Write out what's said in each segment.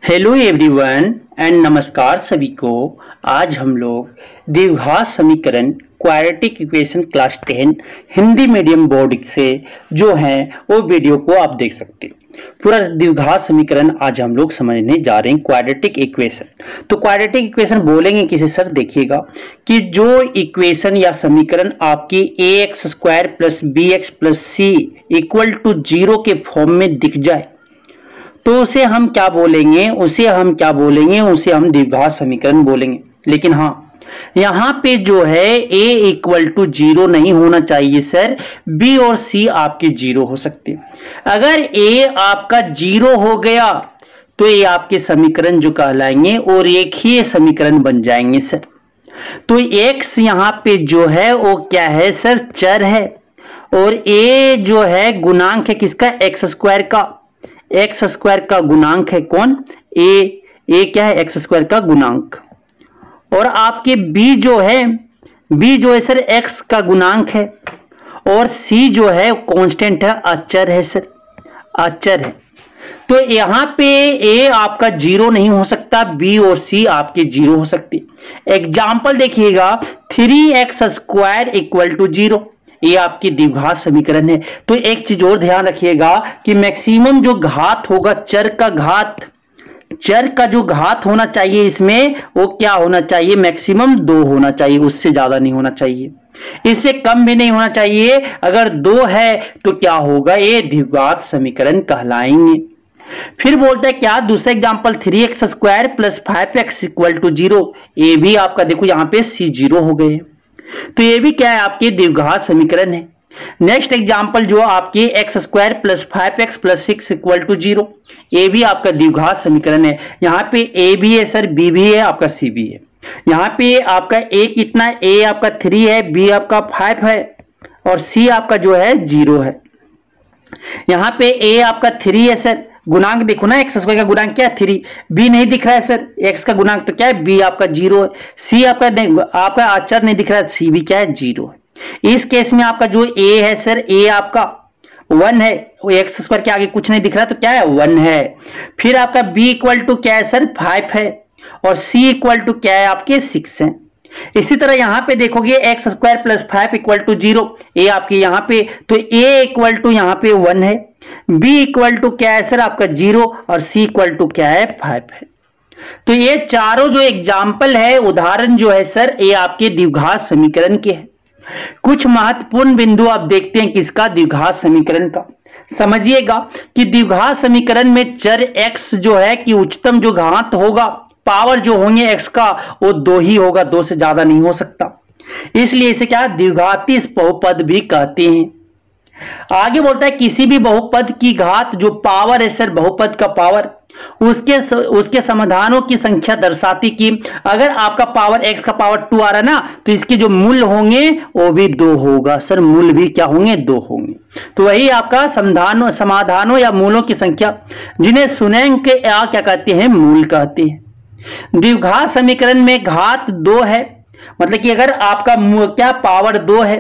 Hello everyone and नमस्कार सभी को। आज हम लोग द्विघात समीकरण quadratic equation class 10 Hindi medium board से जो है वो वीडियो को आप देख सकते हैं। पूरा द्विघात समीकरण आज हम लोग समझने जा रहे हैं क्वाड्रेटिक इक्वेशन। तो क्वाड्रेटिक इक्वेशन बोलेंगे किसे सर? देखिएगा कि जो इक्वेशन या समीकरण आपकी ax square plus bx plus c equal to 0 के फॉर्म में दिख जाए तो उसे हम क्या बोलेंगे? उसे हम द्विघात समीकरण बोलेंगे। लेकिन हाँ, यहाँ पे जो है a इक्वल टू 0 नहीं होना चाहिए सर, b और c आपके 0 हो सकते हैं। अगर a आपका 0 हो गया तो ये आपके समीकरण जो कहलाएंगे और रेखीय समीकरण बन जाएंगे सर। तो x यहाँ पे जो है वो क्या है सर? चर है। और a जो है गुणांक है किसका? एक्स स्क्वायर का। एक्स स्क्वायर का गुणांक है कौन? ए क्या है? एक्स स्क्वायर का गुणांक। और आपके b जो है सर एक्स का गुणांक है। और c जो है कांस्टेंट है, अचर है सर, अचर है। तो यहाँ पे a आपका 0 नहीं हो सकता, b और c आपके 0 हो सकते। एग्जाम्पल देखिएगा, 3x स्क्वायर इक्वल टू 0, ये आपकी द्विघात समीकरण है। तो एक चीज और ध्यान रखिएगा कि मैक्सिमम जो घात होगा, चर का जो घात होना चाहिए इसमें वो क्या होना चाहिए? मैक्सिमम 2 होना चाहिए, उससे ज्यादा नहीं होना चाहिए, इससे कम भी नहीं होना चाहिए। अगर 2 है तो क्या होगा? ये द्विघात समीकरण कहलाएंगे। फिर बोलते हैं क्या? दूसरा example, 3x square plus 5x equal to 0, ये भी आपका देखो यहाँ पे c 0 हो गए। तो ये भी क्या है? आपके द्विघात समीकरण है। नेक्स्ट एग्जांपल जो आपके x square plus 5x plus 6 equal to 0, ये भी आपका द्विघात समीकरण है। यहाँ पे a भी है सर, b भी है, आपका c भी है। यहाँ पे आपका a कितना? a आपका 3 है, b आपका 5 है और c आपका जो है 0 है। यहाँ पे a आपका 3 है सर, गुणांक देखो ना, एक्स स्क्वायर का गुणांक क्या है? 3। b नहीं दिख रहा है सर, x का गुणांक तो क्या है? b आपका 0 है। c आपका अचर नहीं दिख रहा है, c भी क्या है? 0 है। इस केस में आपका जो a है सर, a आपका 1 है, एक्स स्क्वायर के आगे कुछ नहीं दिख रहा तो क्या है? 1 है। फिर आपका b इक्वल टू क्या है सर? 5 है। और c इक्वल टू क्या है? आपके 6 है। इसी तरह यहाँ पे देखोगे x square plus 5 equal to 0, ए आपके यहाँ पे, तो a इक्वल टू यहाँ पे 1 है, b इक्वल टू क्या है सर? आपका 0 और c इक्वल टू क्या है? 5 है। तो ये चारों जो एग्जाम्पल है, उदाहरण जो है सर, ये आपके द्विघात समीकरण के हैं। कुछ महत्वपूर्ण बिंदु आप देखते हैं किसका? द्विघात समीकरण का। समझिएगा कि द्विघात समीकरण में चर x जो है कि उच्चतम जो घात होगा, पावर जो होंगे x का, वो 2 ही होगा, 2 से ज्यादा नहीं हो सकता। इसलिए इसे क्या? द्विघाती बहुपद भी कहते हैं। आगे बोलता है किसी भी बहुपद की घात जो पावर है सर, बहुपद का पावर, उसके समाधानों की संख्या दर्शाती कि अगर आपका पावर x का पावर 2 आ रहा है ना, तो इसके जो मूल होंगे वो भी 2 होगा सर, मूल भी क्या होंगे? 2 होंगे। तो वही आपका समाधानों या मूलों की संख्या, जिन्हें शून्याङ्क या क्या कहते हैं? मूल कहते हैं। द्विघात समीकरण में घात 2 है, मतलब कि अगर आपका क्या पावर 2 है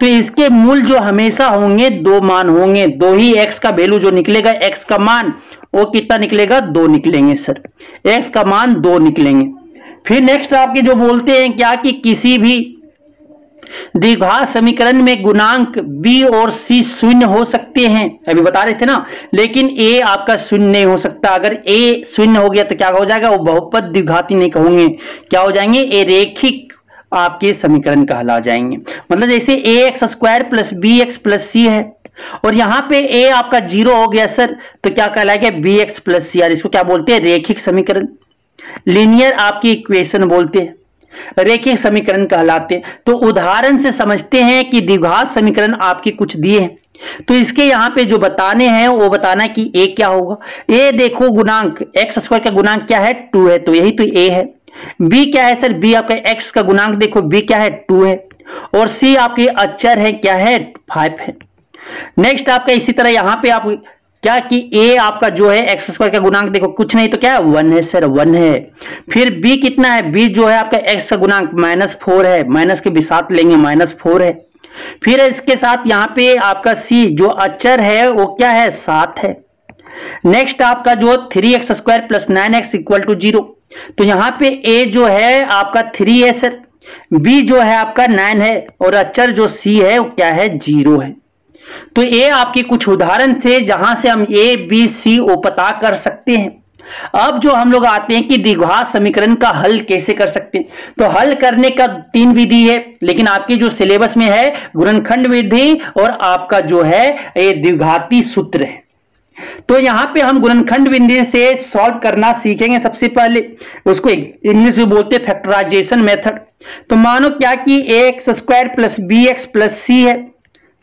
तो इसके मूल जो हमेशा होंगे 2 मान होंगे। 2 ही x का वैल्यू जो निकलेगा, x का मान वो कितना निकलेगा? 2 निकलेंगे सर, x का मान 2 निकलेंगे। फिर नेक्स्ट आपके जो बोलते हैं क्या कि किसी भी द्विघात समीकरण में गुणांक b और c शून्य हो सकते हैं, अभी बता रहे थे ना, लेकिन a आपका शून्य नहीं हो सकता। अगर a शून्य हो गया तो क्या हो जाएगा? वो बहुपद द्विघाती नहीं कहोगे, क्या हो जाएंगे? a रेखिक आपके समीकरण कहला जाएंगे। मतलब जैसे ax square plus bx plus c है और यहाँ पे a आपका 0 हो गया सर, तो क्या कहलाएगा? bx plus c। इसको क्या बोलते हैं? रेखिक समीकरण, लीनियर आपकी इक्वेशन बोलते हैं, रेखिक समीकरण कहलाते हैं। तो उदाहरण से समझते हैं कि द्विघात समीकरण आपके कुछ दिए हैं, तो इसके यहाँ पे जो बताने हैं वो बताना है कि a क्या होगा। a देखो गुणांक, एक्स स्क्वायर का गुणांक क्या है? 2 है, तो यही तो a है। b क्या है सर? b आपका x का गुणांक देखो, b क्या है? 2 है। और c आपके अचर है, क्या है? 5 है। नेक्स्ट आपका इसी तरह यहाँ पे आप क्या कि a आपका जो है एक्स स्क्वायर का गुणांक देखो, कुछ नहीं तो क्या है? 1 है सर, 1 है। फिर b कितना है? b जो है आपका x का गुणांक -4 है, माइनस के भी साथ लेंगे, -4 है। फिर इसके साथ यहाँ पे आपका c जो अचर है वो क्या है? 7 है। नेक्स्ट आपका जो 3x square plus 9x equal to 0, तो यहां पे a जो है आपका 3 है सर, b जो है आपका 9 है और अचर जो c है वो क्या है 0 है। तो ये आपके कुछ उदाहरण थे जहां से हम a b c o पता कर सकते हैं। अब जो हम लोग आते हैं कि द्विघात समीकरण का हल कैसे कर सकते हैं, तो हल करने का 3 विधि है, लेकिन आपकी जो सिलेबस में है गुणनखंड विधि और आपका जो है ये द्विघाती सूत्र है। तो यहां पे हम गुणनखंड विधि से सॉल्व करना सीखेंगे। सबसे पहले उसको इंग्लिश में बोलते हैं फैक्टराइजेशन मेथड। तो मानो क्या कि ax square plus bx plus c है,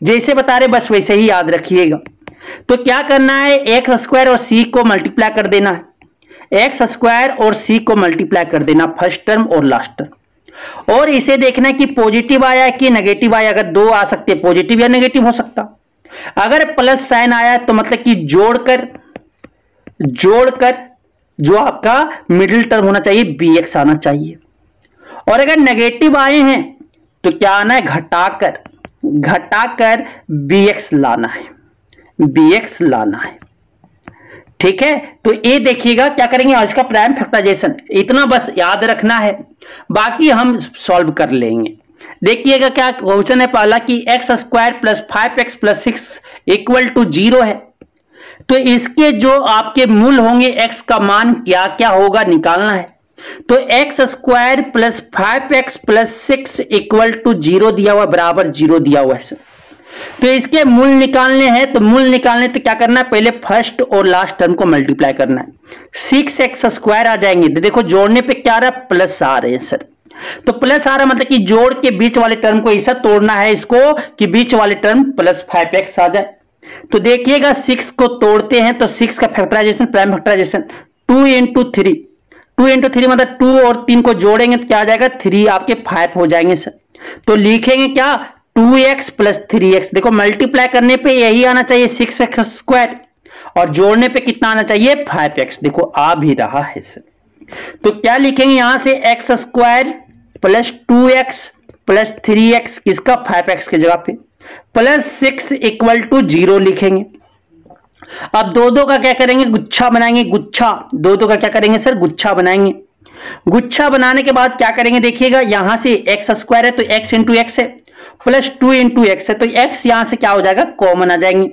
जैसे बता रहे बस वैसे ही याद रखिएगा। तो क्या करना है, एक्स स्क्वायर और c को मल्टीप्लाई कर देना है, एक्स स्क्वायर और c को मल्टीप्लाई कर देना फर्स्ट टर्म और लास्ट टर्म, और इसे देखना है कि पॉजिटिव आया कि नेगेटिव आया। अगर दो आ सकते, पॉजिटिव या नेगेटिव हो सकता। अगर प्लस साइन आया तो मतलब कि जोड़कर जो आपका मिडिल टर्म होना चाहिए bx आना चाहिए, और अगर नेगेटिव आए हैं तो क्या आना है, घटाकर bx लाना है। ठीक है, तो ये देखिएगा क्या करेंगे, आज का प्राइम फैक्टराइजेशन इतना बस याद रखना है, बाकी हम सॉल्व कर लेंगे। देखिएगा क्या क्वेश्चन है पहला कि x square plus 5x plus 6 equal to 0 है। तो इसके जो आपके मूल होंगे x का मान क्या क्या होगा निकालना है। तो x square plus 5x plus 6 equal to 0 दिया हुआ, बराबर 0 दिया हुआ है। तो इसके मूल निकालने हैं, तो मूल निकालने तो क्या करना है, पहले फर्स्ट और लास्ट टर्म को मल्टीप्लाई करना है। 6x स्क्वायर आ जाएंगे, तो देखो जोड़ने पे क्या आ रहा है, प्लस आ रहे हैं सर। तो प्लस आ रहा मतलब कि जोड़ के बीच वाले टर्म को ऐसा तोड़ना है इसको कि बीच वाले टर्म प्लस 5x आ जाए। तो देखिएगा 6 को तोड़ते हैं तो 6 का factorization, prime factorization 2 into 3, 2 into 3 मतलब 2 और 3 को जोड़ेंगे तो क्या आ जाएगा, 3 आपके 5 हो जाएंगे सर। तो लिखेंगे क्या, 2x प्लस 3x। देखो मल्टीप्लाई करने पे यही आना चाहिए 6x स्क्वायर, और जोड़ने पे कितना आना चाहिए 5x। देखो आ भी रहा है सर। तो क्या लिखेंगे यहां से, x square plus 2x plus 3x, किसका 5x की जगह पे, प्लस 6 इक्वल टू 0 लिखेंगे। अब दो का क्या करेंगे, गुच्छा बनाएंगे, दो का क्या करेंगे सर, गुच्छा बनाएंगे। गुच्छा बनाने के बाद क्या करेंगे, देखिएगा यहां से एक्स स्क्वायर है तो x इंटू एक्स है, प्लस 2 इंटू एक्स है, तो x यहां से क्या हो जाएगा, कॉमन आ जाएंगे।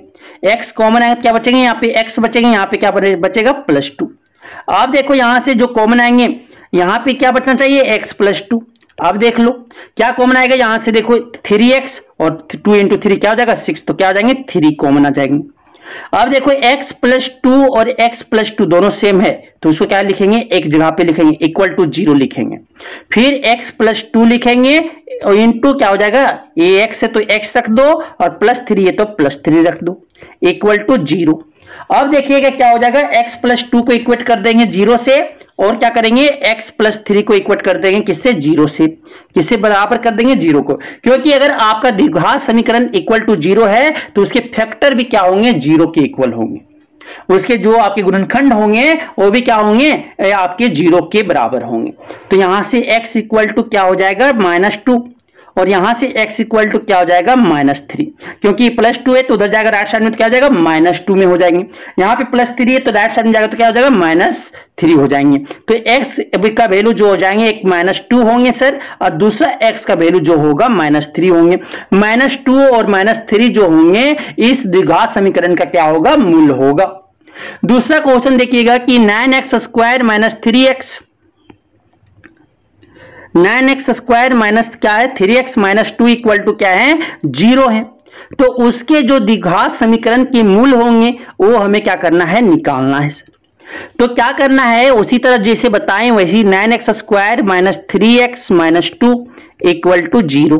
x कॉमन आएगा तो क्या बचेंगे, यहाँ पे x बचेंगे, यहाँ पे क्या बचेगा, प्लस 2। अब देखो यहां से जो कॉमन आएंगे, यहां पे क्या बचना चाहिए, x प्लस 2। अब देख लो क्या कॉमन आएगा, यहां से देखो 3x और 2 इंटू 3 क्या हो जाएगा 6, तो क्या आ जाएंगे 3 कॉमन आ जाएंगे। अब देखो x प्लस 2 और x प्लस 2 दोनों सेम है, तो उसको क्या लिखेंगे, एक जगह पे लिखेंगे, इक्वल टू 0 लिखेंगे। फिर x प्लस 2 लिखेंगे और इंटू क्या हो जाएगा, ax है तो x रख दो, और प्लस 3 है तो प्लस 3 रख दो, इक्वल टू 0। अब देखिएगा क्या हो जाएगा, x प्लस 2 को इक्वेट कर देंगे 0 से, और क्या करेंगे x प्लस 3 को इक्वेट कर देंगे किससे, 0 से। किससे बराबर कर देंगे, 0 को, क्योंकि अगर आपका द्विघात समीकरण इक्वल टू 0 है तो उसके फैक्टर भी क्या होंगे, 0 के इक्वल होंगे। उसके जो आपके गुणनखंड होंगे वो भी क्या होंगे, आपके 0 के बराबर होंगे। तो यहां से x इक्वल टू क्या हो जाएगा, -2, और यहां से x इक्वल टू क्या हो जाएगा, -3, क्योंकि प्लस 2 है तो उधर जाएगा राइट साइड में तो क्या हो जाएगा, -2 में हो जाएंगे। यहाँ पे प्लस 3 है तो राइट साइड में जाएगा तो क्या हो जाएगा, -3 हो जाएंगे। तो x का वैल्यू जो हो जाएंगे, एक -2 होंगे सर, और दूसरा x का वैल्यू जो होगा -3 होंगे। -2 और -3 जो होंगे इस द्विघात समीकरण का क्या होगा, मूल होगा। दूसरा क्वेश्चन देखिएगा कि 9x square minus 3x, 9x square minus क्या है 3x माइनस 2 इक्वल टू क्या है, 0 है। तो उसके जो द्विघात समीकरण के मूल होंगे वो हमें क्या करना है, निकालना है। तो क्या करना है, उसी तरह जैसे बताएं वैसी 9x square minus 3x minus 2 equal to 0।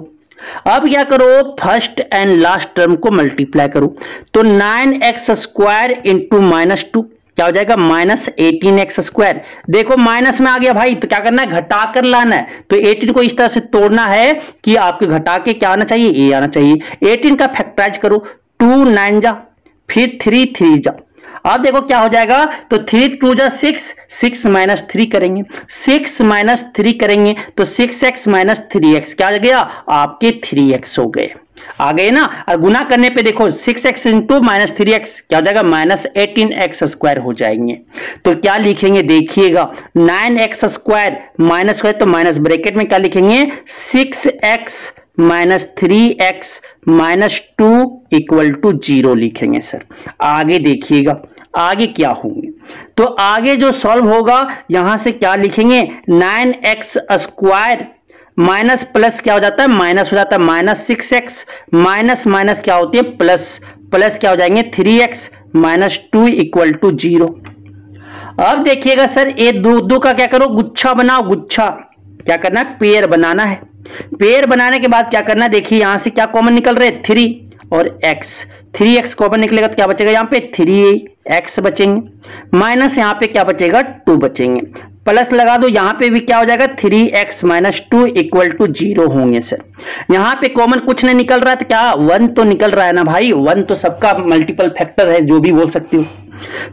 अब क्या करो, फर्स्ट एंड लास्ट टर्म को मल्टीप्लाई करो। तो 9x स्क्वायर इंटू माइनस 2 क्या हो जाएगा, -18x स्क्वायर। देखो माइनस में आ गया भाई, तो क्या करना है, घटा कर लाना है। तो 18 को इस तरह से तोड़ना है कि आपके घटा के क्या आना चाहिए, ए आना चाहिए। 18 का फैक्टराइज करो, 2 9 जा, फिर 3 3 जा। अब देखो क्या हो जाएगा, तो 3 2 जा 6, 6 माइनस 3 करेंगे, 6 माइनस 3 करेंगे तो 6x माइनस 3x क्या हो गया, आपके 3x हो गए। आ गए ना। और गुना करने पे देखो 6x इंटू माइनस 3x क्या हो जाएगा, माइनस 18x स्क्वायर हो जाएंगे। तो क्या लिखेंगे देखिएगा, 9x स्क्वायर माइनस स्क्वायर तो माइनस ब्रैकेट में क्या लिखेंगे 6x minus 3x minus 2 equal to 0 लिखेंगे सर। आगे देखिएगा आगे क्या होंगे, तो आगे जो सॉल्व होगा यहां से क्या लिखेंगे 9x स्क्वायर माइनस प्लस क्या हो जाता है माइनस हो जाता है माइनस 6x माइनस माइनस क्या होती है प्लस, प्लस क्या हो जाएंगे 3x माइनस 2 इक्वल टू 0। अब देखिएगा सर ये दो का क्या करो गुच्छा बनाओ, गुच्छा क्या करना है पेयर बनाना है। पेयर बनाने के बाद क्या करना है देखिए यहां से क्या कॉमन निकल रहे 3 और x, 3x कॉमन निकलेगा तो क्या बचेगा यहाँ पे 3x बचेंगे, माइनस यहाँ पे क्या बचेगा 2 बचेंगे, प्लस लगा दो यहाँ पे भी क्या हो जाएगा 3x माइनस 2 इक्वल टू 0 होंगे सर। यहाँ पे कॉमन कुछ नहीं निकल रहा तो क्या 1 तो निकल रहा है ना भाई, 1 तो सबका मल्टीपल फैक्टर है जो भी बोल सकते हो।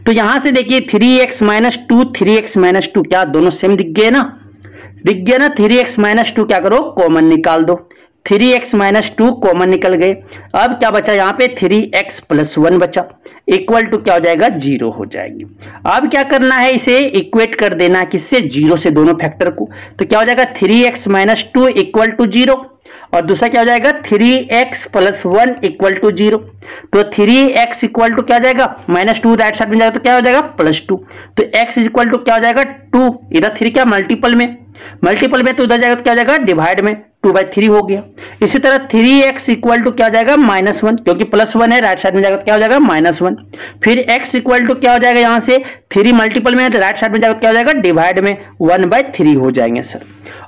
तो यहां से देखिए 3x माइनस 2 3x माइनस 2 क्या दोनों सेम दिख गए ना, दिख गया ना। 3x माइनस 2 क्या करो कॉमन निकाल दो, 3x माइनस 2 कॉमन निकल गए। अब क्या बचा यहाँ पे 3x प्लस 1 बचा इक्वल टू क्या हो जाएगा 0 हो जाएगी। अब क्या करना है इसे इक्वेट कर देना है किससे 0 से दोनों फैक्टर को, तो क्या हो जाएगा 3x माइनस 2 इक्वल टू 0 और दूसरा क्या हो जाएगा 3x प्लस 1 इक्वल टू 0। तो 3x इक्वल टू क्या हो जाएगा माइनस 2 राइट साइड में जाएगा तो क्या हो जाएगा प्लस 2, तो x इक्वल टू क्या हो जाएगा 2, इधर 3 क्या मल्टीपल में तो उधर जाएगा तो क्या हो जाएगा डिवाइड में 2/3 हो गया। इसी तरह 3x इक्वल टू क्या हो जाएगा -1 क्योंकि प्लस 1 है राइट साइड में जाएगा तो क्या हो जाएगा -1। फिर x इक्वल टू क्या हो जाएगा यहां से 3 मल्टीपल में राइट साइड में जाएगा तो क्या हो जाएगा डिवाइड में 1/3 हो जाएंगे सर,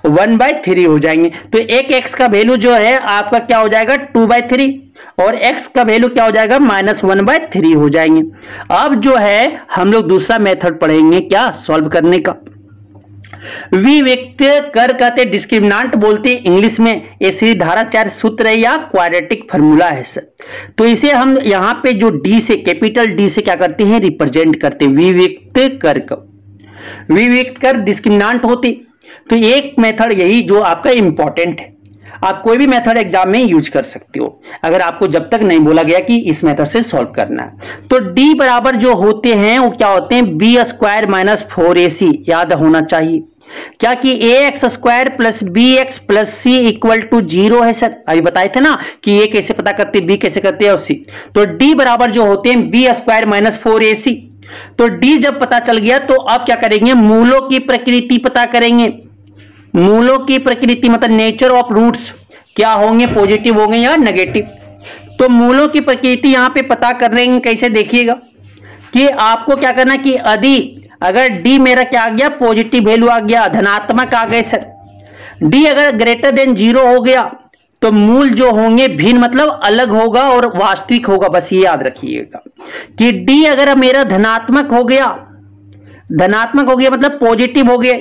1/3 हो जाएंगे। तो एक x का वैल्यू जो है आपका क्या हो जाएगा 2/3 और x का वैल्यू क्या हो जाएगा -1/3 हो जाएंगे। अब जो है हम लोग दूसरा मेथड पढ़ेंगे क्या सॉल्व करने का, विविक्त कर कहते डिस्क्रिमिनांट बोलते इंग्लिश में, ये सीधाधाराचार्य सूत्र है या क्वाड्रेटिक फार्मूला है सर। तो इसे हम यहां पे जो डी से कैपिटल डी से क्या करते हैं रिप्रेजेंट करते हैं विविक्त कर को, विविक्त कर डिस्क्रिमिनांट होते। तो एक मेथड यही जो आपका इंपॉर्टेंट है, आप कोई भी मेथड एग्जाम में यूज कर सकते हो अगर आपको जब तक नहीं बोला गया कि इस मेथड से सॉल्व करना है। तो d बराबर जो होते हैं वो क्या होते हैं बी स्क्वायर माइनस 4ac, याद होना चाहिए क्या कि ax square plus bx plus c equal to 0 है सर। अभी बताए थे ना कि ये कैसे पता करते हैं b कैसे करते हैं और c। तो d बराबर जो होते हैं बी स्क्वायर माइनस 4ac। तो d जब पता चल गया तो अब क्या करेंगे मूलों की प्रकृति पता करेंगे, मूलों की प्रकृति मतलब नेचर ऑफ रूट्स क्या होंगे पॉजिटिव होंगे या नेगेटिव। तो मूलों की प्रकृति यहां पे पता कर रहे हैं कैसे देखिएगा कि आपको क्या करना कि यदि अगर d मेरा क्या आ गया पॉजिटिव वैल्यू आ गया धनात्मक आ गए सर, d अगर ग्रेटर देन 0 हो गया तो मूल जो होंगे भिन्न मतलब अलग होगा और वास्तविक होगा। बस ये याद रखिएगा कि d अगर मेरा धनात्मक हो गया मतलब पॉजिटिव हो गया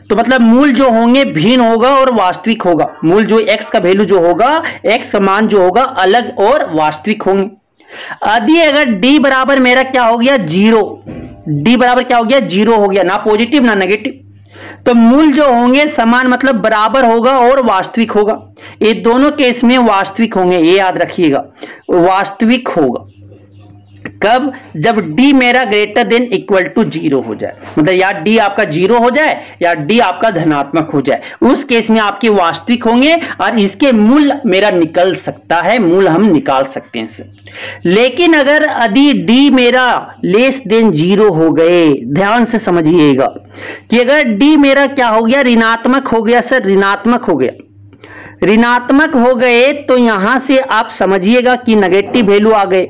तो मतलब मूल जो होंगे भिन्न होगा और वास्तविक होगा। मूल जो x का वैल्यू जो होगा x का मान जो होगा अलग और वास्तविक होंगे। यदि अगर d बराबर मेरा क्या हो गया 0, d बराबर क्या हो गया 0 हो गया, ना पॉजिटिव ना नेगेटिव, तो मूल जो होंगे समान मतलब बराबर होगा और वास्तविक होगा। ये दोनों केस में वास्तविक होंगे, ये याद रखिएगा वास्तविक होगा कब जब d मेरा ग्रेटर देन इक्वल टू 0 हो जाए, मतलब या d आपका 0 हो जाए या d आपका धनात्मक हो जाए, उस केस में आपके वास्तविक होंगे और इसके मूल मेरा निकल सकता है, मूल हम निकाल सकते हैं सर। लेकिन अगर यदि d मेरा लेस देन 0 हो गए, ध्यान से समझिएगा कि अगर d मेरा क्या हो गया ऋणात्मक हो गया सर, ऋणात्मक हो गया, ऋणात्मक हो गए तो यहां से आप समझिएगा कि नेगेटिव वैल्यू आ गए।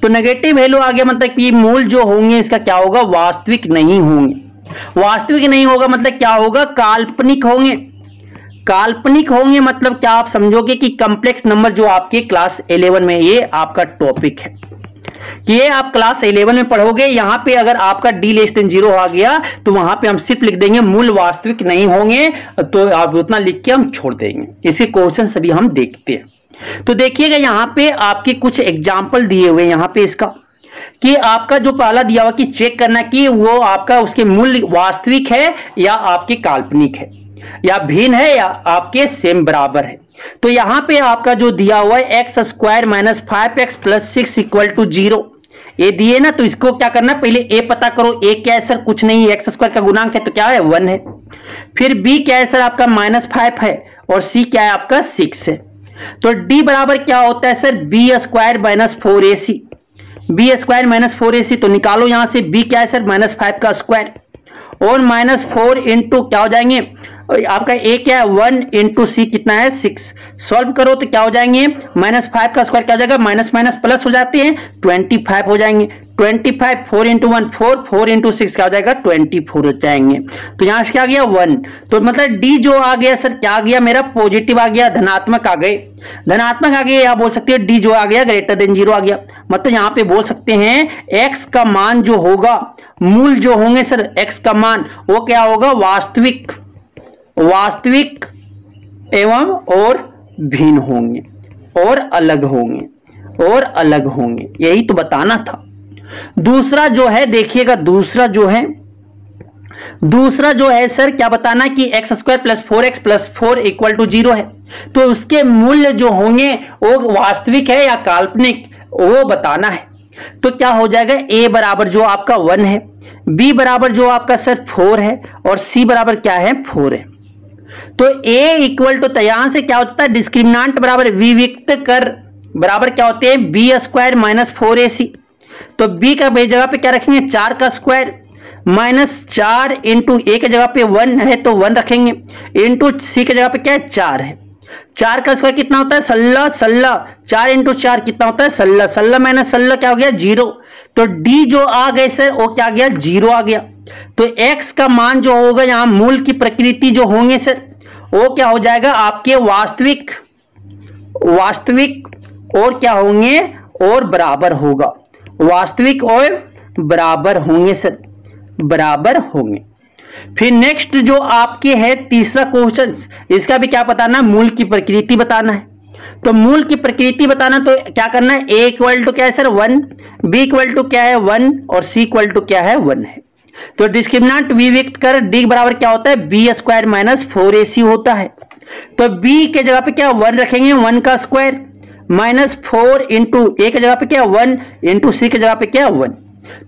तो नेगेटिव वैल्यू आ गया मतलब कि मूल जो होंगे इसका क्या होगा वास्तविक नहीं होंगे। वास्तविक नहीं होगा मतलब क्या होगा काल्पनिक होंगे। काल्पनिक होंगे मतलब क्या आप समझोगे कि कॉम्प्लेक्स नंबर जो आपके क्लास 11 में ये आपका टॉपिक है कि ये आप क्लास 11 में पढ़ोगे। यहां पे अगर आपका d लेस देन 0 आ गया तो वहां पे हम सिर्फ लिख देंगे मूल वास्तविक नहीं होंगे, तो आप उतना लिख के हम छोड़ देंगे। इसी क्वेश्चन सभी हम देखते हैं। तो देखिएगा यहां पे आपके कुछ एग्जाम्पल दिए हुए यहां पे इसका कि आपका जो पहला दिया हुआ कि चेक करना कि वो आपका उसके मूल्य वास्तविक है या आपके काल्पनिक है। या भिन्न है या आपके सेम बराबर है। तो यहां पे आपका जो दिया हुआ है x square minus 5x plus 6 equal to 0, ये दिए ना, तो इसको क्या करना, पहले ए पता करो। ए क्या है सर, कुछ नहीं, एक्स स्क्वायर का गुणांक है तो क्या है 1 है। फिर बी क्या है सर, आपका -5 है, और सी क्या है आपका 6 है। तो डी बराबर क्या होता है sir, b square minus 4ac, b square minus 4ac। तो निकालो यहां से, बी क्या है सर -5 का स्क्वायर, और -4 इंटू क्या हो जाएंगे आपका ए क्या है 1 इंटू सी कितना है 6। सॉल्व करो तो क्या हो जाएंगे, -5 का स्क्वायर क्या हो जाएगा, माइनस माइनस प्लस हो जाते हैं 25 हो जाएंगे। 25 4 इंटू 1 4, 4 इंटू 6 क्या हो जाएगा 24 हो जाएंगे। तो यहां से क्या आ गया 1। तो मतलब डी जो आ गया सर क्या आ गया मेरा, पॉजिटिव आ गया, धनात्मक आ गए, धनात्मक आ गया। या बोल सकते हैं डी जो आ गया ग्रेटर देन 0 आ गया। मतलब यहां पे बोल सकते हैं एक्स का मान जो होगा, मूल जो होंगे सर एक्स का मान, वो क्या होगा, वास्तविक एवं और भिन्न होंगे, और अलग होंगे, और अलग होंगे, यही तो बताना था। दूसरा जो है देखिएगा, दूसरा जो है सर क्या बताना कि x square plus 4x plus 4 equal to 0 है। तो उसके मूल्य जो होंगे वो वास्तविक है या काल्पनिक, वो बताना है। तो क्या हो जाएगा, a बराबर जो आपका 1 है, b बराबर जो आपका सर 4 है, और c बराबर क्या है 4 है। तो a इक्वल टू, यहां से क्या होता है, डिस्क्रिमिनांट बराबर विविक्त कर बराबर क्या होते हैं, b स्क्वायर माइनस 4ac। तो b का जगह पे क्या रखेंगे 4 का स्क्वायर, -4 इंटू a के जगह पे 1 है तो 1 रखेंगे, इंटू c के जगह पे क्या है 4 है। 4 का स्क्वायर कितना होता है 16, 4 इंटू 4 कितना होता है 16, 16 माइनस 16 क्या हो गया 0। तो d जो आ गए सर वो क्या आ गया 0 आ गया। तो x का मान जो होगा, यहां मूल की प्रकृति जो होंगे सर वो क्या हो जाएगा आपके वास्तविक और क्या होंगे, और बराबर होगा, वास्तविक और बराबर होंगे सर, बराबर होंगे। फिर नेक्स्ट जो आपके है तीसरा क्वेश्चन, इसका भी क्या बताना, मूल की प्रकृति बताना है। तो मूल की प्रकृति बताना तो क्या करना है, a इक्वल टू क्या है सर 1, b इक्वल टू क्या है 1, और c इक्वल टू क्या है 1 है। तो डिस्क्रिमिनांट विविक्त कर d बराबर क्या होता है, b स्क्वायर माइनस 4ac होता है। तो b के जगह पे क्या 1 रखेंगे, 1 का स्क्वायर, -4 इंटू a के जगह पे क्या 1, इंटू c के जगह पे क्या 1।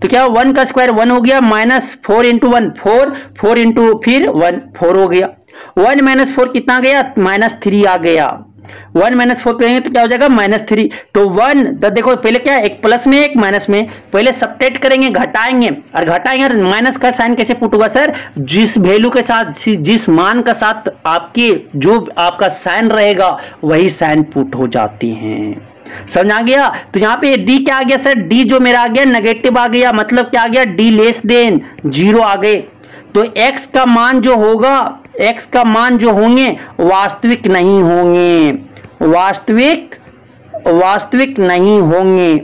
तो क्या 1 का स्क्वायर 1 हो गया, -4 इंटू 1 4, 4 इंटू फिर 1 4 हो गया। 1 - 4 कितना गया, -3 आ गया। 1 - 4 करेंगे तो क्या हो जाएगा -3। तो 1 तो देखो पहले क्या एक प्लस में एक माइनस में, पहले सब्ट्रैक्ट करेंगे, घटाएंगे, और घटाएंगे और माइनस का साइन कैसे पुट होगा सर, जिस वैल्यू के साथ, जिस मान का साथ आपके जो आपका साइन रहेगा वही साइन पुट हो जाती हैं। समझ आ गया। तो यहाँ पे डी क्या आ गया सर, डी जो मेरा आ गया नेगेटिव आ गया, मतलब क्या आ गया डी लेस देन 0 आ गए। तो x का मान जो होगा, x का मान जो होंगे वास्तविक नहीं होंगे, वास्तविक नहीं होंगे,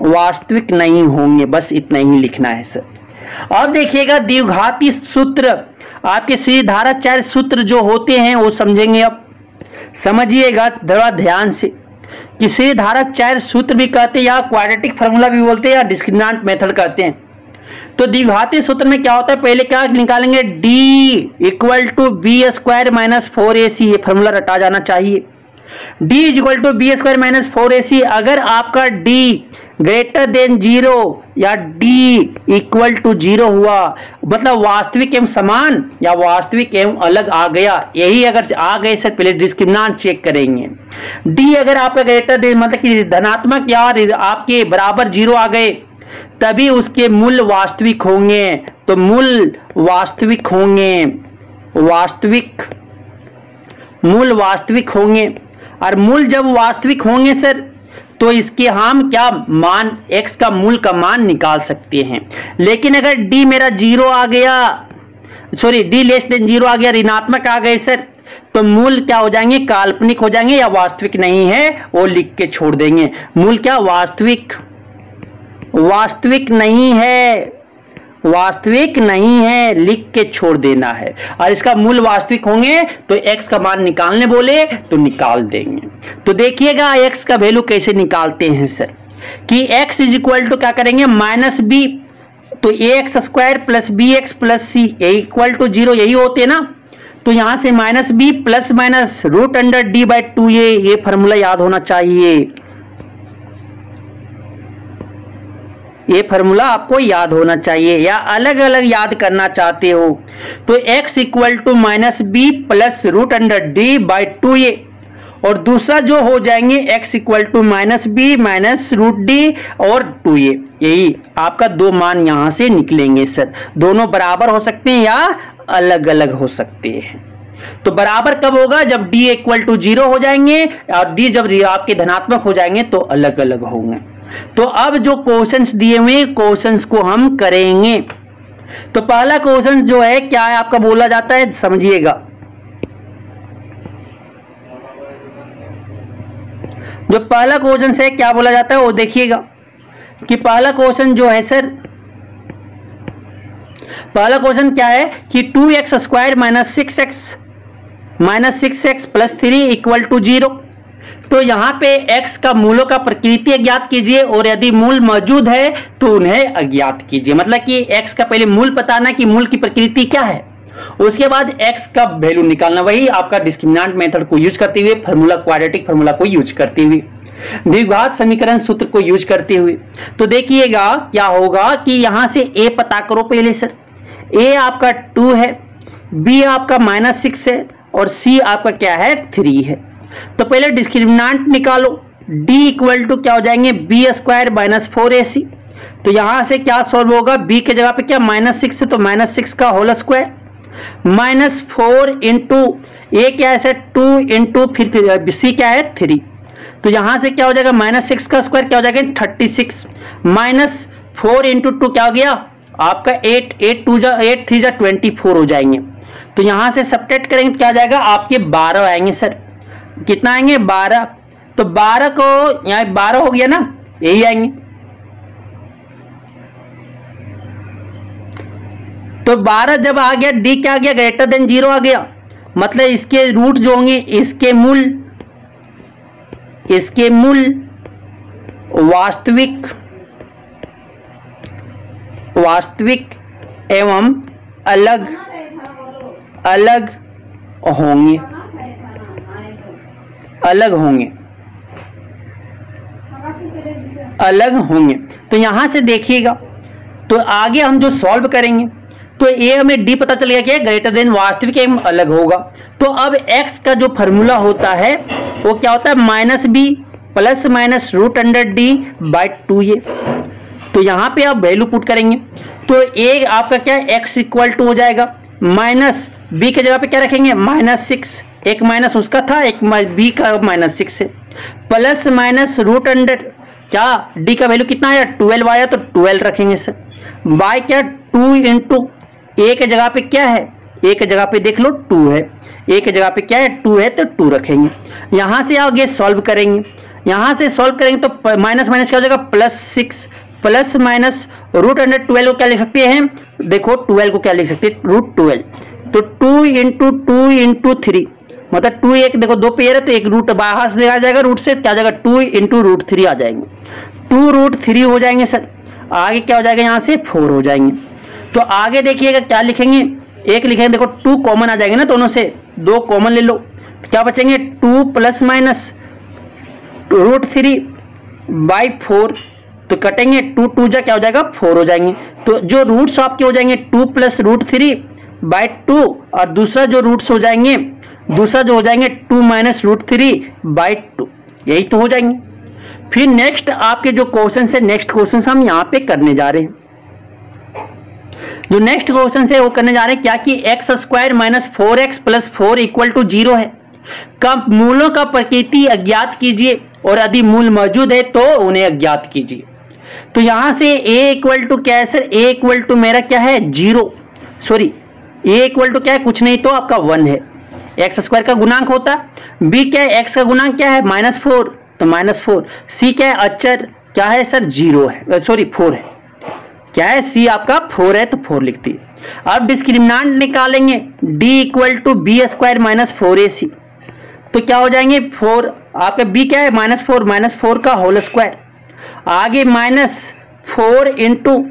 वास्तविक नहीं होंगे। बस इतना ही लिखना है सर। अब देखिएगा द्विघाती सूत्र, आपके सीधाराचार्य सूत्र जो होते हैं वो समझेंगे। अब समझिएगा थोड़ा ध्यान से कि सीधाराचार्य सूत्र भी कहते हैं, या क्वाड्रेटिक फार्मूला भी बोलते हैं, या डिस्क्रिमिनांट मेथड कहते हैं। तो द्विघाती सूत्र में क्या होता है, पहले क्या निकालेंगे, d equal to b square minus 4ac, ये फार्मूला रटा जाना चाहिए। d equal to b square minus 4ac, अगर आपका d ग्रेटर देन 0 या d इक्वल टू 0 हुआ, मतलब वास्तविक एवं समान या वास्तविक एवं अलग आ गया, यही अगर आ गए सर पहले डिस्क्रिमिनांट चेक करेंगे। d अगर आपका ग्रेटर देन मतलब कि धनात्मक या आपके बराबर 0 आ गए, तभी उसके मूल वास्तविक होंगे। तो मूल वास्तविक होंगे, मूल वास्तविक होंगे। और मूल जब वास्तविक होंगे सर तो इसके हम क्या मान, x का मूल का मान निकाल सकते हैं। लेकिन अगर d मेरा 0 आ गया, सॉरी d लेस देन 0 आ गया, ऋणात्मक आ गए सर, तो मूल क्या हो जाएंगे, काल्पनिक हो जाएंगे या वास्तविक नहीं है वो लिख के छोड़ देंगे। मूल क्या वास्तविक नहीं है, वास्तविक नहीं है लिख के छोड़ देना है। और इसका मूल वास्तविक होंगे तो x का मान निकालने बोले तो निकाल देंगे। तो देखिएगा x का वैल्यू कैसे निकालते हैं सर, कि x इज इक्वल टू क्या करेंगे -b, तो ax square plus bx plus c equal to 0, यही होते हैं ना। तो यहां से minus b plus minus root under d by 2a, ये फॉर्मूला याद होना चाहिए। ये फॉर्मूला आपको याद होना चाहिए, या अलग अलग याद करना चाहते हो तो x equal to minus b plus root under d by 2a, और दूसरा जो हो जाएंगे x equal to minus b minus root d और 2a। यही आपका दो मान यहां से निकलेंगे सर। दोनों बराबर हो सकते हैं या अलग अलग हो सकते हैं। तो बराबर कब होगा? जब d इक्वल टू 0 हो जाएंगे, और d जब आपके धनात्मक हो जाएंगे तो अलग अलग होंगे। तो अब जो क्वेश्चंस दिए हुए क्वेश्चंस को हम करेंगे। तो पहला क्वेश्चन जो है क्या है आपका बोला जाता है, समझिएगा। जो पहला क्वेश्चन है क्या बोला जाता है वो देखिएगा कि पहला क्वेश्चन जो है सर, पहला क्वेश्चन क्या है कि 2x square minus 6x plus 3 equal to 0। तो यहाँ पे x का मूलों का प्रकृति अज्ञात कीजिए, और यदि मूल मौजूद है तो उन्हें अज्ञात कीजिए। मतलब कि x का पहले मूल बताना कि मूल की प्रकृति क्या है, उसके बाद x का वैल्यू निकालना। वही आपका डिस्क्रिमिनेंट मेथड को यूज करते हुए, फार्मूला क्वाड्रेटिक फार्मूला को यूज करते हुए, द्विघात समीकरण सूत्र को यूज करते हुए। तो देखिएगा क्या होगा कि यहां से a पता करो पहले सर। a आपका 2 है, b आपका माइनस 6 है, और c आपका क्या है 3 है। तो पहले डिस्क्रिमिनेंट निकालो। d इक्वल टू क्या हो जाएंगे b स्क्वायर माइनस 4ac। तो यहां से क्या सॉल्व होगा, b के जगह पे क्या माइनस 6 है तो माइनस 6 का होल स्क्वायर माइनस 4 इंटू ए क्या है 2 इंटू फिर c क्या है 3। तो यहां से क्या हो जाएगा माइनस 6 का स्क्वायर क्या हो जाएगा 36 माइनस 4 इंटू 2 क्या हो गया आपका 8 8 3 जा 24 हो जाएंगे। तो यहां से सब्ट्रैक्ट करेंगे तो क्या आ जाएगा आपके 12 आएंगे सर। कितना आएंगे 12। तो 12 को यहाँ 12 हो गया ना, यही आएंगे। तो 12 जब आ गया डी क्या आ गया ग्रेटर देन 0 आ गया। मतलब इसके रूट जो होंगे इसके मूल वास्तविक एवं अलग होंगे। तो यहां से देखिएगा तो आगे हम जो सॉल्व करेंगे तो ए हमें डी पता चल गया कि ग्रेटर देन वास्तविक एवं अलग होगा। तो अब x का जो फॉर्मूला होता है वो क्या होता है minus b plus minus root under d by 2a। तो यहाँ पे आप वैल्यू पुट करेंगे तो ए आपका क्या है x इक्वल टू हो जाएगा माइनस बी के जगह पे क्या रखेंगे माइनस 6, एक माइनस उसका था एक बी का माइनस 6 है, प्लस माइनस रूट अंडर क्या डी का वैल्यू कितना आया 12 आया तो 12 रखेंगे सर, बाय क्या 2 इंटू ए के जगह पे क्या है ए के जगह पे देख लो 2 है, ए के जगह पे क्या है 2 है तो 2 रखेंगे। यहां से आगे सॉल्व करेंगे, यहां से सॉल्व करेंगे तो माइनस माइनस क्या हो जाएगा plus 6 plus minus root under 12 को क्या लिख सकते हैं देखो 12 को क्या लिख सकते हैं रूट 12। तो 2 इंटू 3 मतलब 2 एक देखो 2 पेयर है तो एक रूट बाहर से आ जाएगा रूट से क्या आ जाएगा 2 इंटू रूट 3 आ जाएंगे 2 रूट 3 हो जाएंगे सर। आगे क्या हो जाएगा यहाँ से 4 हो जाएंगे। तो आगे देखिएगा क्या लिखेंगे एक लिखेंगे देखो 2 कॉमन आ जाएंगे ना दोनों से 2 कॉमन ले लो तो क्या बचेंगे 2 प्लस माइनस रूट 3 बाई 4 तो कटेंगे 2 जा क्या हो जाएगा 4 हो जाएंगे। तो जो रूट्स आपके हो जाएंगे 2 प्लस रूट 3 बाई 2 और दूसरा जो रूट्स हो जाएंगे 2 माइनस रूट 3 बाई 2 यही तो हो जाएंगे। फिर नेक्स्ट आपके जो क्वेश्चन है नेक्स्ट क्वेश्चन हम यहाँ पे करने जा रहे हैं। जो नेक्स्ट क्वेश्चन है वो करने जा रहे हैं क्या कि x square minus 4x plus 4 equal to 0 है का मूलों का प्रकृति अज्ञात कीजिए और यदि मूल मौजूद है तो उन्हें अज्ञात कीजिए। तो यहां से a इक्वल टू क्या है सर a इक्वल टू मेरा क्या है 0 सॉरी a इक्वल टू क्या है कुछ नहीं तो आपका 1 है, एक्स स्क्वायर का गुणांक होता है, b क्या है x का गुणांक क्या है -4 तो -4, c क्या है अचर क्या है सर 0 है सॉरी 4 है, क्या है c आपका 4 है तो 4 लिखती है। अब डिस्क्रिमिनेंट निकालेंगे d equal to b square minus 4ac तो क्या हो जाएंगे 4 आपका b क्या है -4 का होल स्क्वायर, आगे -4 इंटू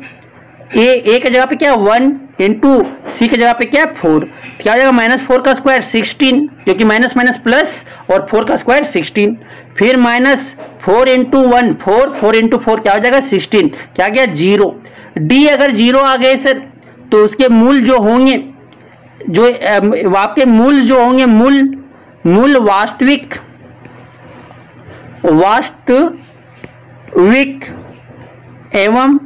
ए की जगह पे क्या 1 इंटू सी की जगह पे क्या है 4, क्या हो जाएगा -4 का स्क्वायर 16, क्योंकि माइनस माइनस प्लस और 4 का स्क्वायर 16, फिर -4 इंटू 1 4, 4 इंटू 4 क्या हो जाएगा 16, क्या गया 0। डी अगर 0 आ गए सर तो उसके मूल जो होंगे, जो आपके मूल जो होंगे, मूल वास्तविक एवं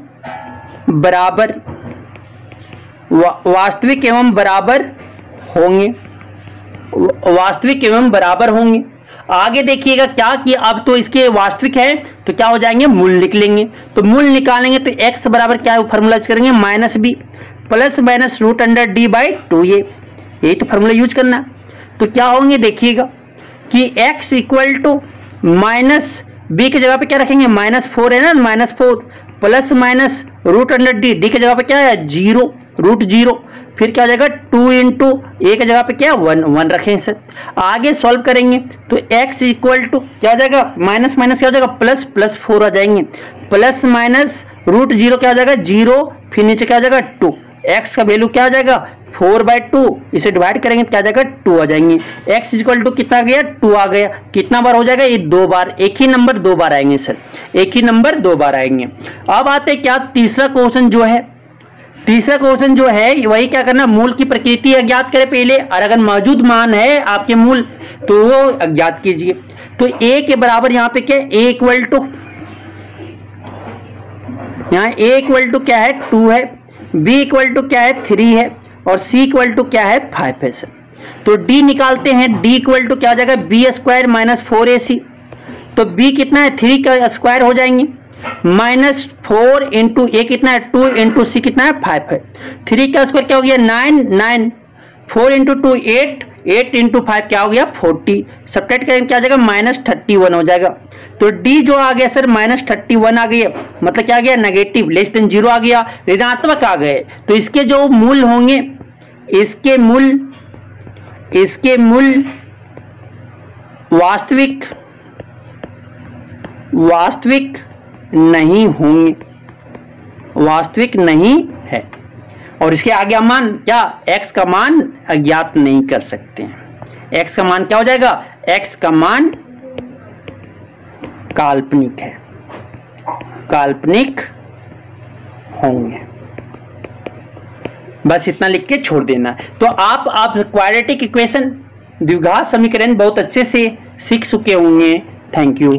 बराबर, वास्तविक एवं बराबर होंगे, वास्तविक एवं बराबर होंगे। आगे देखिएगा क्या कि अब तो इसके वास्तविक है तो क्या हो जाएंगे, मूल निकलेंगे। तो मूल निकालेंगे तो x बराबर क्या फॉर्मूला यूज करेंगे, -b प्लस माइनस √2a, यही तो फॉर्मूला यूज करना। तो क्या होंगे देखिएगा कि x इक्वल टू -b की जगह पे क्या रखेंगे, -4 है ना, -4 प्लस माइनस √d, डी की जगह पे क्या है 0, √0, फिर क्या हो जाएगा 2 इंटू ए की जगह पे क्या 1 रखें सर। आगे सॉल्व करेंगे तो x इक्वल टू क्या हो जाएगा, माइनस माइनस क्या हो जाएगा प्लस 4 आ जाएंगे, प्लस माइनस √0 क्या हो जाएगा 0, फिर नीचे क्या हो जाएगा 2, x का वैल्यू क्या हो जाएगा 4/2, इसे डिवाइड करेंगे तो क्या आ जाएगा 2 आ जाएंगे। x इक्वल टू कितना आ गया 2 आ गया, कितना बार हो जाएगा ये 2 बार, एक ही नंबर 2 बार आएंगे सर, एक ही नंबर 2 बार आएंगे। अब आते क्या तीसरा क्वेश्चन जो है, तीसरा क्वेश्चन जो है वही क्या करना, मूल की प्रकृति अज्ञात करें पहले, और अगर मौजूद मान है आपके मूल तो वो अज्ञात कीजिए। तो a के बराबर यहाँ पे क्या है, a इक्वल टू, यहाँ a इक्वल टू क्या है 2 है, b इक्वल टू क्या है 3 है, और c इक्वल टू क्या है 5 है सर। तो d निकालते हैं, d इक्वल टू क्या हो जाएगा b² - 4ac, तो b कितना है 3 का स्क्वायर हो जाएंगे, -4 इंटू ए कितना है 2 इंटू सी कितना है 5 है, 3 का स्क्वायर क्या हो गया 9, 4 इंटू 2 8 इंटू 5 क्या हो गया 40, सब्ट्रैक्ट करेंगे क्या आ जाएगा -31 हो जाएगा। तो D जो आ गया सर -31 आ गया, मतलब क्या आ गया नेगेटिव, <0 आ गया, ऋणात्मक आ गए। तो इसके जो मूल होंगे, इसके मूल वास्तविक नहीं होंगे, वास्तविक नहीं है, और इसके आगे मान क्या x का मान अज्ञात नहीं कर सकते हैं। x का मान क्या हो जाएगा, x का मान काल्पनिक है, काल्पनिक होंगे। बस इतना लिख के छोड़ देना। तो आप क्वाड्रेटिक इक्वेशन, द्विघात समीकरण बहुत अच्छे से सीख चुके होंगे। Thank you.